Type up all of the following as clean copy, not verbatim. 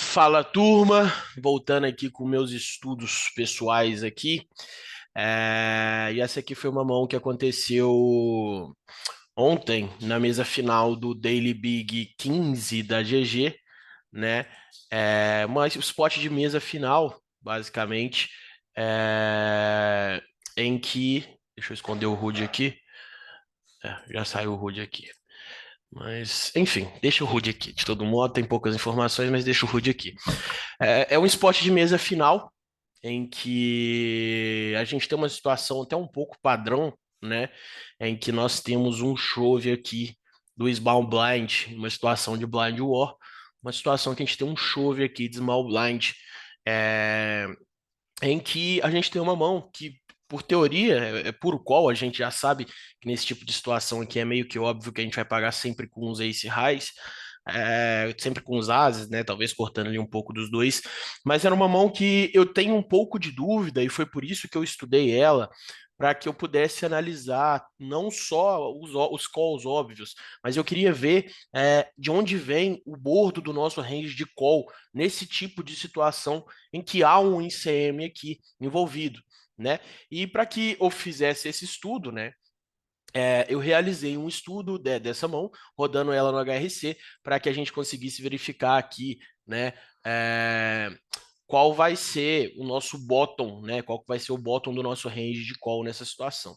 Fala, turma, voltando aqui com meus estudos pessoais aqui. E essa aqui foi uma mão que aconteceu ontem na mesa final do Daily Big 15 da GG, né? Uma spot de mesa final, basicamente, é, em que, deixa eu esconder o HUD aqui. Já saiu o HUD aqui. Mas, enfim, deixa o HUD aqui. De todo modo, tem poucas informações, mas deixa o HUD aqui. É um esporte de mesa final, em que a gente tem uma situação até um pouco padrão, né? Em que nós temos um chove aqui do Small Blind, uma situação de Blind War, uma situação que a gente tem um chove aqui de Small Blind, é, em que a gente tem uma mão que, por teoria, é puro call, a gente já sabe que nesse tipo de situação aqui é meio que óbvio que a gente vai pagar sempre com os ace highs, sempre com os ases, né? Talvez cortando ali um pouco dos dois, mas era uma mão que eu tenho um pouco de dúvida e foi por isso que eu estudei ela, para que eu pudesse analisar não só os calls óbvios, mas eu queria ver de onde vem o bordo do nosso range de call nesse tipo de situação em que há um ICM aqui envolvido, né? E para que eu fizesse esse estudo, né? Eu realizei um estudo dessa mão, rodando ela no HRC, para que a gente conseguisse verificar aqui, né? é, Qual vai ser o nosso bottom, né? Qual vai ser o bottom do nosso range de call nessa situação.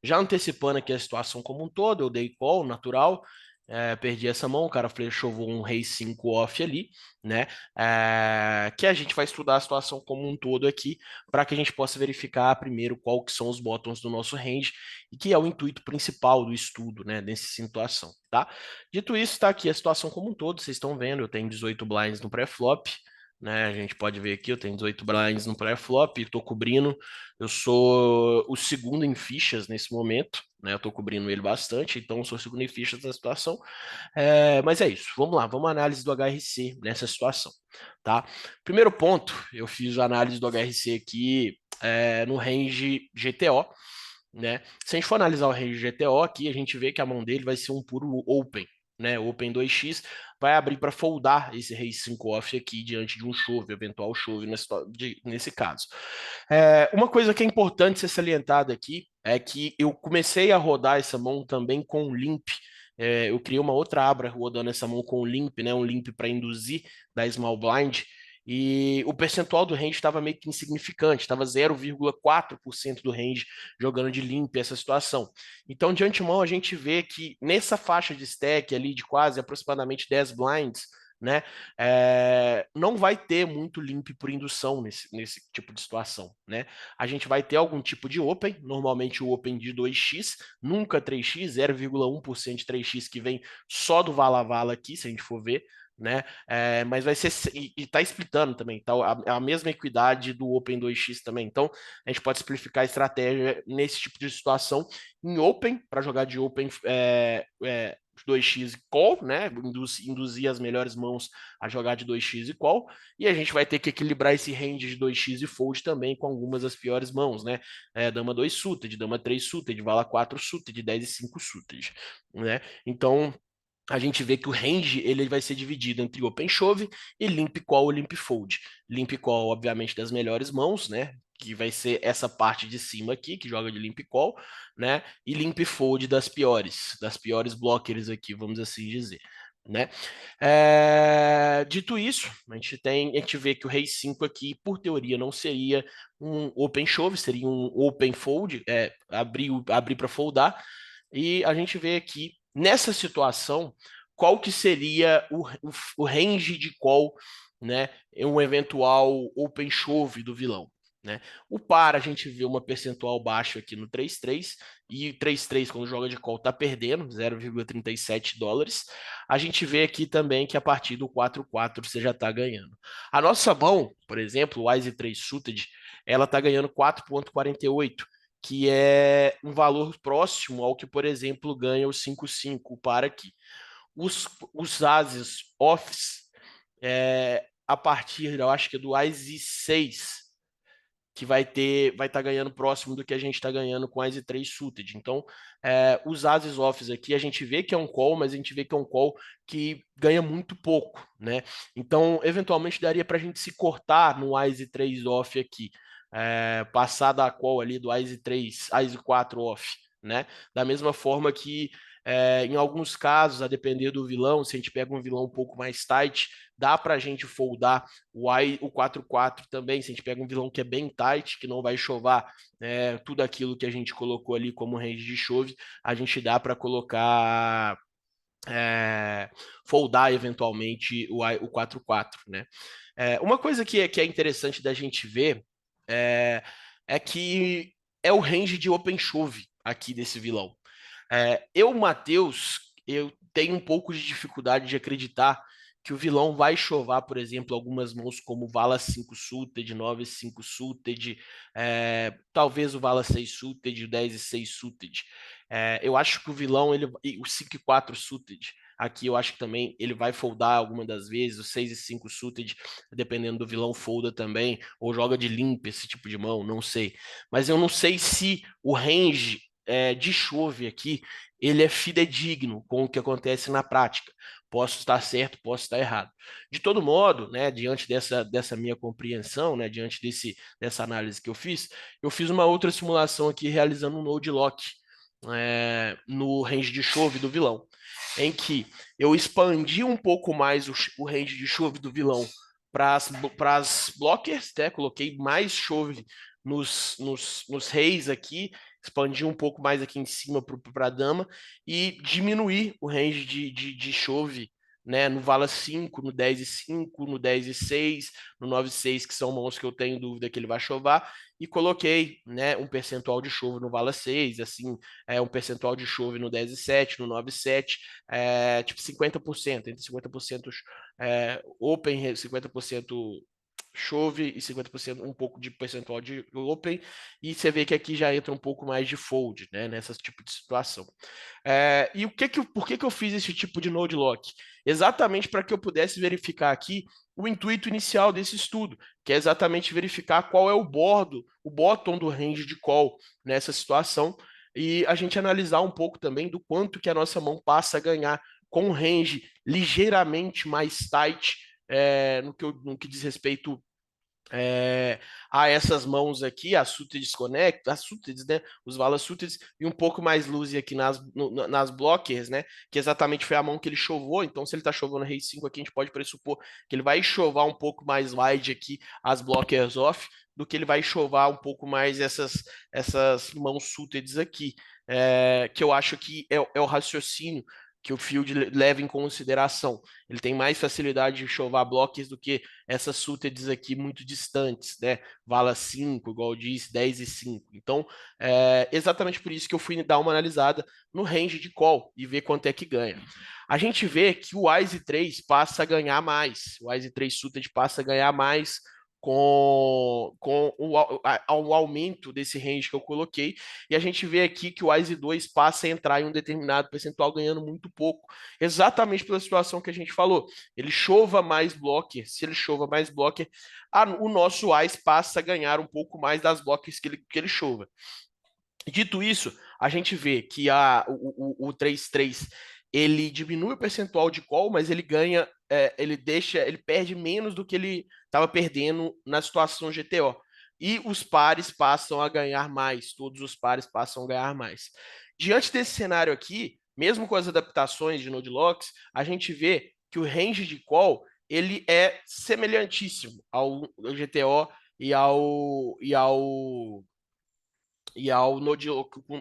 Já antecipando aqui a situação como um todo, eu dei call natural, perdi essa mão, o cara flechou um rei 5 off ali, né? Que a gente vai estudar a situação como um todo aqui, para que a gente possa verificar primeiro qual que são os bottoms do nosso range, e que é o intuito principal do estudo, né? Nessa situação, tá? Dito isso, está aqui a situação como um todo, vocês estão vendo, eu tenho 18 blinds no pré-flop, né? A gente pode ver aqui, eu tenho 18 blinds no pré-flop, estou cobrindo. Eu sou o segundo em fichas nesse momento, né? Eu estou cobrindo ele bastante, então eu sou o segundo em fichas na situação. Mas é isso, vamos lá, vamos à análise do HRC nessa situação, tá? Primeiro ponto, eu fiz a análise do HRC aqui no range GTO, né? Se a gente for analisar o range GTO aqui, a gente vê que a mão dele vai ser um puro open, né? Open 2x vai abrir para foldar esse rei 5 off aqui diante de um chove, eventual chove nesse caso. Uma coisa que é importante ser salientada aqui é que eu comecei a rodar essa mão também com limp. Eu criei uma outra abra rodando essa mão com limp, né? Um limp para induzir da small blind. E o percentual do range estava meio que insignificante, estava 0,4% do range jogando de limp essa situação. Então, de antemão, a gente vê que nessa faixa de stack ali de quase aproximadamente 10 blinds, né, não vai ter muito limp por indução nesse tipo de situação, né? A gente vai ter algum tipo de open, normalmente o open de 2x, nunca 3x, 0,1% de 3x que vem só do vala-vala aqui, se a gente for ver, né? Mas vai ser e tá splitando também, tá? A mesma equidade do Open 2x também. Então, a gente pode simplificar a estratégia nesse tipo de situação em Open, para jogar de Open 2x e call, né? Induzir as melhores mãos a jogar de 2x e call, e a gente vai ter que equilibrar esse range de 2x e fold também com algumas das piores mãos, né? Dama 2 suited, dama 3 suited, vala 4 suited, 10 e 5 suited, né? Então, a gente vê que o range ele vai ser dividido entre open shove e limp call ou limp fold. Limp call, obviamente, das melhores mãos, né? Que vai ser essa parte de cima aqui, que joga de limp call, né? E limp fold das piores blockers aqui, vamos assim dizer, né? Dito isso, a gente vê que o rei 5 aqui, por teoria, não seria um open shove, seria um open fold, abrir para foldar. E a gente vê aqui, nessa situação, qual que seria o range de call, né, em um eventual open shove do vilão. Né? O par, a gente vê uma percentual baixa aqui no 3-3, e 3-3 quando joga de call tá perdendo, 0,37 dólares. A gente vê aqui também que a partir do 4-4 você já está ganhando. A nossa mão, por exemplo, o Wise 3 Suited, ela tá ganhando 4,48, que é um valor próximo ao que, por exemplo, ganha o 5-5 para aqui. Os ases offs, a partir, eu acho que é do ASI 6, que vai estar ganhando próximo do que a gente está ganhando com as E3 suited. Então, os ases offs aqui, a gente vê que é um call, mas a gente vê que é um call que ganha muito pouco, né? Então, eventualmente daria para a gente se cortar no Ice 3 off aqui, passar da call ali do Ice 3, Ice 4 off, né? Da mesma forma que em alguns casos, a depender do vilão, se a gente pega um vilão um pouco mais tight, dá para a gente foldar o 4-4 também, se a gente pega um vilão que é bem tight, que não vai chovar tudo aquilo que a gente colocou ali como range de chove, a gente dá para colocar foldar eventualmente o 4-4, né? Uma coisa que é interessante da gente ver que é o range de open chove aqui desse vilão. Matheus, eu tenho um pouco de dificuldade de acreditar que o vilão vai chovar, por exemplo, algumas mãos como Vala 5 suited, 9 5 suited, talvez o Vala 6 suited, o 10 e 6 suited. Eu acho que o vilão, o 5 e 4 suited, aqui eu acho que também ele vai foldar alguma das vezes, o 6 e 5 suited, dependendo do vilão, folda também, ou joga de limpa esse tipo de mão, não sei. Mas eu não sei se o range de chove aqui, ele é fidedigno com o que acontece na prática. Posso estar certo, posso estar errado. De todo modo, né, diante dessa minha compreensão, né, diante dessa análise que eu fiz uma outra simulação aqui realizando um node lock no range de chove do vilão, em que eu expandi um pouco mais o range de chove do vilão para as blockers, né, coloquei mais chove nos reis aqui, expandir um pouco mais aqui em cima para a dama e diminuir o range de chove, né, no Vala 5, no 10 e 5, no 10 e 6, no 9 e 6, que são mãos que eu tenho dúvida que ele vai chovar, e coloquei, né, um percentual de chove no Vala 6, assim, um percentual de chove no 10 e 7, no 9 e 7, tipo 50%, entre 50% open, 50% chove e 50% um pouco de percentual de open, e você vê que aqui já entra um pouco mais de fold, né, nessa tipo de situação. E por que eu fiz esse tipo de node lock? Exatamente para que eu pudesse verificar aqui o intuito inicial desse estudo, que é exatamente verificar qual é o bottom do range de call nessa situação, e a gente analisar um pouco também do quanto que a nossa mão passa a ganhar com um range ligeiramente mais tight no que diz respeito a essas mãos aqui, as suited connect, as suited, né, os Vala suited, e um pouco mais loose aqui nas blockers, né, que exatamente foi a mão que ele chovou, então se ele tá chovando rei 5 aqui, a gente pode pressupor que ele vai chovar um pouco mais wide aqui as blockers off, do que ele vai chovar um pouco mais essas mãos suited aqui, que eu acho que é o raciocínio que o Field leva em consideração. Ele tem mais facilidade de chovar blocos do que essas suited aqui muito distantes, né? Vala 5, igual eu disse, 10 e 5. Então, exatamente por isso que eu fui dar uma analisada no range de call e ver quanto é que ganha. A gente vê que o Wise 3 passa a ganhar mais, o Wise 3 suited passa a ganhar mais com o aumento desse range que eu coloquei, e a gente vê aqui que o Wise 2 passa a entrar em um determinado percentual ganhando muito pouco, exatamente pela situação que a gente falou. Ele chova mais blocker, se ele chova mais blocker, o nosso Wise passa a ganhar um pouco mais das blockers que ele chova. Dito isso, a gente vê que o 3-3 ele diminui o percentual de call, mas ele ganha, ele perde menos do que ele estava perdendo na situação GTO. E os pares passam a ganhar mais, todos os pares passam a ganhar mais. Diante desse cenário aqui, mesmo com as adaptações de node locks, a gente vê que o range de call ele é semelhantíssimo ao GTO e ao Node,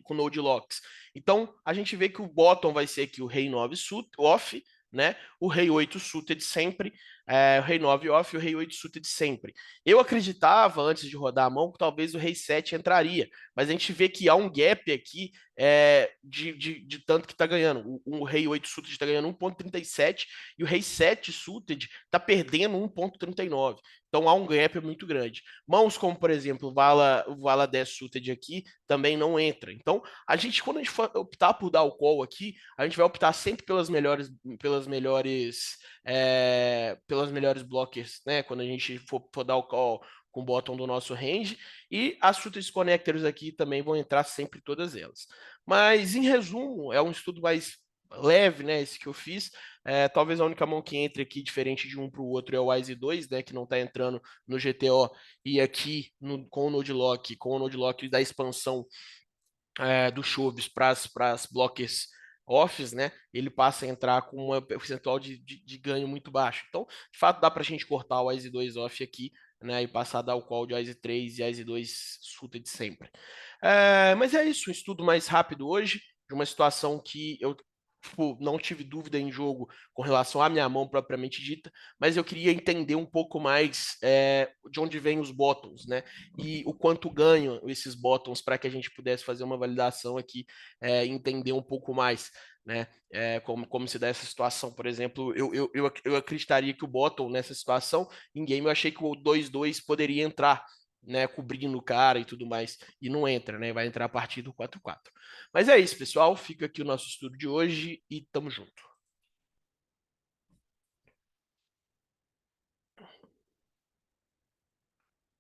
com Node Locks. Então, a gente vê que o bottom vai ser aqui o Rei 9 off, né? O Rei 8 suited sempre, o Rei 9 off e o Rei 8 suited sempre. Eu acreditava, antes de rodar a mão, que talvez o Rei 7 entraria, mas a gente vê que há um gap aqui de tanto que está ganhando. O Rei 8 suited está ganhando 1,37 e o Rei 7 suited está perdendo 1,39. Então há um gap muito grande. Mãos como, por exemplo, o Vala 10 suited aqui também não entra. Então, quando a gente for optar por dar o call aqui, a gente vai optar sempre pelas melhores blockers, né? Quando a gente for dar o call, com o bottom do nosso range, e as Futures Connectors aqui também vão entrar sempre todas elas. Mas, em resumo, é um estudo mais leve, né, esse que eu fiz. Talvez a única mão que entre aqui, diferente de um para o outro, é o WISE 2, né, que não está entrando no GTO, e aqui com o Node Lock da expansão do Chaves para as blockers offs, né, ele passa a entrar com um percentual de ganho muito baixo. Então, de fato, dá para a gente cortar o ICE 2 off aqui, né, e passar a dar o call de ICE 3 e ICE 2 suta de sempre. Mas é isso, um estudo mais rápido hoje, de uma situação que eu não tive dúvida em jogo com relação à minha mão propriamente dita, mas eu queria entender um pouco mais de onde vêm os bottoms, né? E o quanto ganham esses bottoms para que a gente pudesse fazer uma validação aqui, entender um pouco mais, né? Como se dá essa situação. Por exemplo, eu acreditaria que o bottom nessa situação, em game, eu achei que o 2-2 poderia entrar, né, cobrindo o cara e tudo mais, e não entra, né? Vai entrar a partir do 4-4. Mas é isso, pessoal. Fica aqui o nosso estudo de hoje e tamo junto.